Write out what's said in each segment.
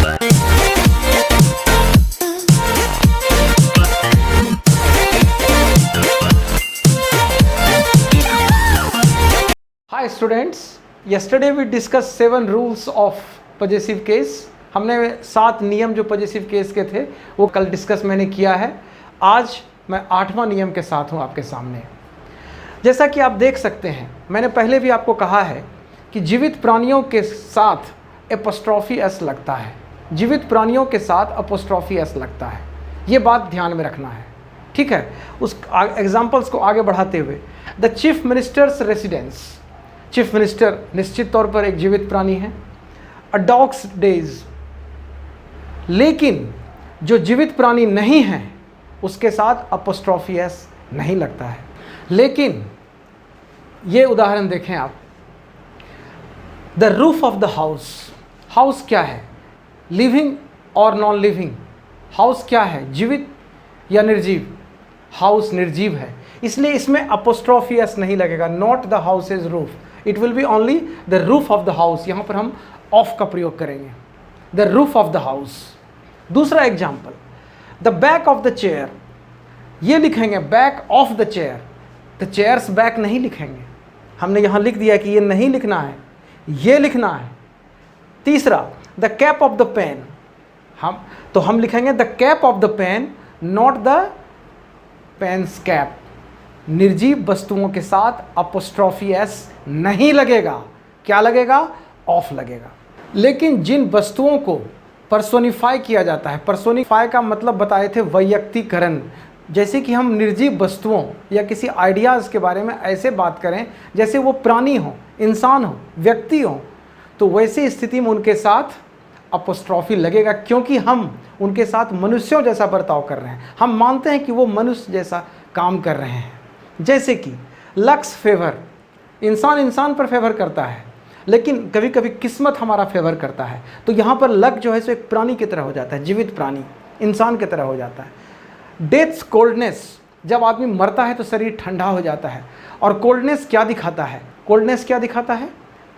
Hi students, yesterday we discussed 7 rules of possessive case. हमने 7 नियम जो possessive case के थे वो कल डिस्कस मैंने किया है. आज मैं 8वां नियम के साथ हूँ आपके सामने. जैसा कि आप देख सकते हैं, मैंने पहले भी आपको कहा है कि जीवित प्राणियों के साथ एपोस्ट्रॉफी एस लगता है. जीवित प्राणियों के साथ एपोस्ट्रॉफी एस लगता है. ये बात ध्यान में रखना है, ठीक है. उस एग्जाम्पल्स को आगे बढ़ाते हुए, the chief ministers residence. Chief minister निश्चित तौर पर एक जीवित प्राणी है. अ डॉग्स डेज. लेकिन जो जीवित प्राणी नहीं है उसके साथ एपोस्ट्रॉफी एस नहीं लगता है. लेकिन ये उदाहरण देखें आप. The roof of the house. House क्या है? लिविंग और नॉन लिविंग. हाउस क्या है? जीवित या निर्जीव? हाउस निर्जीव है, इसलिए इसमें एपोस्ट्रॉफी एस नहीं लगेगा. Not the house is roof, it will be only the roof of the house. यहाँ पर हम ऑफ का प्रयोग करेंगे. The roof of the house. दूसरा example, the back of the chair. ये लिखेंगे back of the chair. The chair's back नहीं लिखेंगे. हमने यहाँ लिख दिया कि ये नहीं लिखना है, ये लिखना है. तीसरा, the cap of the pen. हम लिखेंगे the cap of the pen, not the pen's cap. निर्जीव वस्तुओं के साथ एपोस्ट्रॉफी एस नहीं लगेगा. क्या लगेगा? ऑफ लगेगा. लेकिन जिन वस्तुओं को पर्सोनिफाई किया जाता है, पर्सोनिफाई का मतलब बताए थे वैयक्तिकरण. जैसे कि हम निर्जीव वस्तुओं या किसी आइडियाज़ के बारे में ऐसे बात करें जैसे वो प्राणी हो, इंसान हो, व्यक्ति हो, तो वैसी स्थिति में उनके साथ एपोस्ट्रॉफी लगेगा, क्योंकि हम उनके साथ मनुष्यों जैसा बर्ताव कर रहे हैं. हम मानते हैं कि वो मनुष्य जैसा काम कर रहे हैं. जैसे कि लक्स फेवर. इंसान पर फेवर करता है, लेकिन कभी कभी किस्मत हमारा फेवर करता है. तो यहाँ पर लक जो है सो एक प्राणी की तरह हो जाता है, जीवित प्राणी, इंसान की तरह हो जाता है. Deaths coldness. जब आदमी मरता है तो शरीर ठंडा हो जाता है. और कोल्डनेस क्या दिखाता है? कोल्डनेस क्या दिखाता है?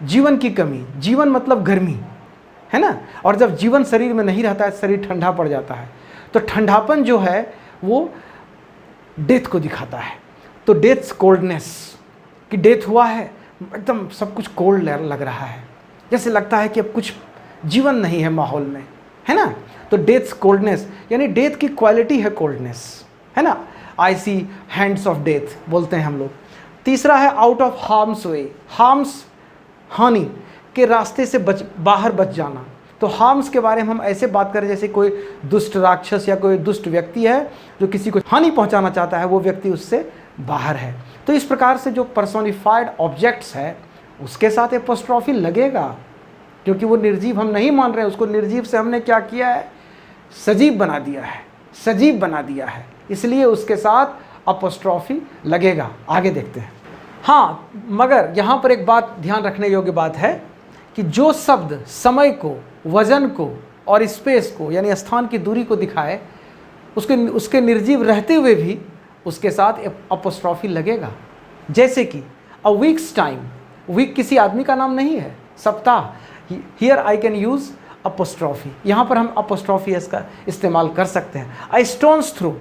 जीवन की कमी. जीवन मतलब गर्मी, है ना. और जब जीवन शरीर में नहीं रहता है, शरीर ठंडा पड़ जाता है. तो ठंडापन जो है वो डेथ को दिखाता है. तो डेथ्स कोल्डनेस, कि डेथ हुआ है, एकदम सब कुछ कोल्ड लग रहा है, जैसे लगता है कि अब कुछ जीवन नहीं है माहौल में, है ना. तो डेथ्स कोल्डनेस यानी डेथ की क्वालिटी है कोल्डनेस, है ना. आई सी हैंड्स ऑफ डेथ बोलते हैं हम लोग. तीसरा है out of harms way. Harms हानि के रास्ते से बाहर बच जाना. तो हार्म्स के बारे में हम ऐसे बात करें जैसे कोई दुष्ट राक्षस या कोई दुष्ट व्यक्ति है जो किसी को हानि पहुंचाना चाहता है, वो व्यक्ति उससे बाहर है. तो इस प्रकार से जो पर्सोनिफाइड ऑब्जेक्ट्स है उसके साथ एपोस्ट्रॉफी लगेगा, क्योंकि वो निर्जीव हम नहीं मान रहे हैं. उसको निर्जीव से हमने क्या किया है? सजीव बना दिया है, सजीव बना दिया है, इसलिए उसके साथ एपोस्ट्रॉफी लगेगा. आगे देखते हैं. हाँ, मगर यहाँ पर एक बात ध्यान रखने योग्य बात है कि जो शब्द समय को, वजन को और स्पेस को यानी स्थान की दूरी को दिखाए, उसके निर्जीव रहते हुए भी उसके साथ एपोस्ट्रॉफी लगेगा. जैसे कि अ वीक्स टाइम. वीक किसी आदमी का नाम नहीं है, सप्ताह. Here I can use apostrophe. यहाँ पर हम एपोस्ट्रॉफी एस का इस्तेमाल कर सकते हैं. अ स्टोन्स थ्रो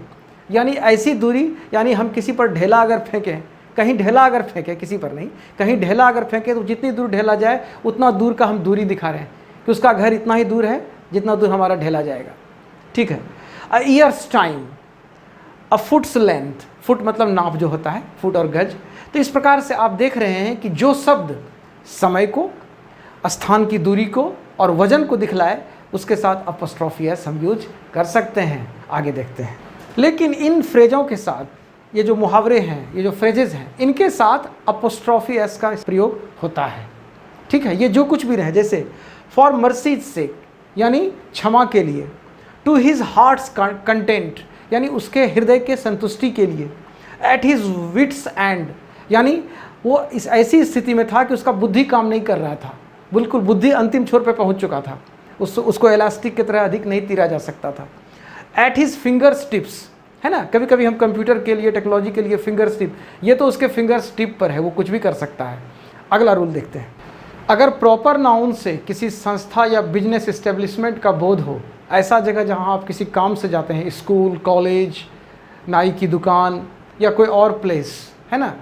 यानी ऐसी दूरी, यानी हम किसी पर ढेला अगर फेंकें, कहीं ढेला अगर फेंकें, किसी पर नहीं, कहीं ढेला अगर फेंकें तो जितनी दूर ढेला जाए उतना दूर का हम दूरी दिखा रहे हैं कि उसका घर इतना ही दूर है जितना दूर हमारा ढेला जाएगा, ठीक है. अ ईयर्स टाइम. अ फुट्स लेंथ. फुट मतलब नाप जो होता है, फुट और गज. तो इस प्रकार से आप देख रहे हैं कि जो शब्द समय को, स्थान की दूरी को और वजन को दिखलाए उसके साथ एपोस्ट्रॉफी एस हम यूज कर सकते हैं. आगे देखते हैं. लेकिन इन फ्रेजों के साथ, ये जो मुहावरे हैं, ये जो फ्रेजेस हैं, इनके साथ एपोस्ट्रॉफी एस का प्रयोग होता है, ठीक है. ये जो कुछ भी रहे, जैसे फॉर मर्सीज सेक यानी क्षमा के लिए. टू हिज हार्ट्स कंटेंट यानी उसके हृदय के संतुष्टि के लिए. एट हिज विट्स एंड यानी वो इस ऐसी स्थिति में था कि उसका बुद्धि काम नहीं कर रहा था, बिल्कुल बुद्धि अंतिम छोर पर पहुंच चुका था, उसको इलास्टिक की तरह अधिक नहीं तीरा जा सकता था. एट हिज फिंगर्स टिप्स, है ना. कभी कभी हम कंप्यूटर के लिए, टेक्नोलॉजी के लिए फिंगर्स टिप, ये तो उसके फिंगर्स टिप पर है, वो कुछ भी कर सकता है. अगला रूल देखते हैं. अगर प्रॉपर नाउन से किसी संस्था या बिजनेस इस्टेब्लिशमेंट का बोध हो, ऐसा जगह जहाँ आप किसी काम से जाते हैं, स्कूल, कॉलेज, नाई की दुकान या कोई और प्लेस है ना,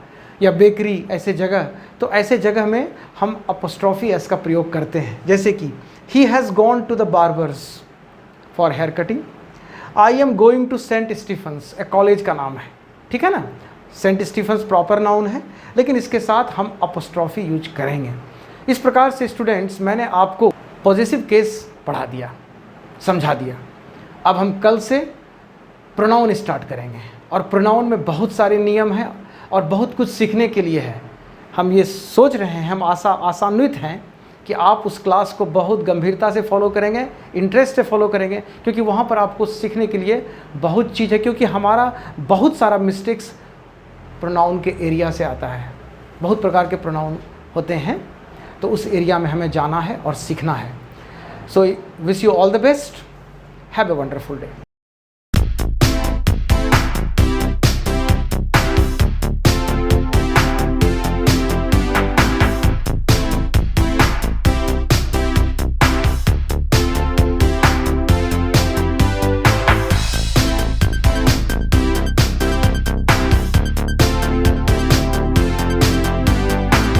या बेकरी, ऐसे जगह, तो ऐसे जगह में हम अपोस्ट्रोफी एस का प्रयोग करते हैं। जैसे कि he has gone to the barber's for hair cutting, I am going to saint Stephen's, एक कॉलेज का नाम है, ठीक है ना। सेंट स्टीफन्स प्रॉपर नाउन है, लेकिन इसके साथ हम अपोस्ट्रोफी यूज करेंगे। इस प्रकार से स्टूडेंट्स, मैंने आपको पॉजिटिव केस पढ़ा दिया, समझा दिया। अब हम कल से प्रोनाउन स्टार्ट करेंगे, और प्रोनाउन में बहुत सारे नियम हैं और बहुत कुछ सीखने के लिए है। हम ये सोच रहे हैं, हम आशान्वित हैं कि आप उस क्लास को बहुत गंभीरता से फॉलो करेंगे, इंटरेस्ट से फॉलो करेंगे, क्योंकि वहाँ पर आपको सीखने के लिए बहुत चीज़ है। क्योंकि हमारा बहुत सारा मिस्टेक्स प्रोनाउन के एरिया से आता है, बहुत प्रकार के प्रोनाउन होते हैं, तो उस एरिया में हमें जाना है और सीखना है। So wish you all the best, have a wonderful day.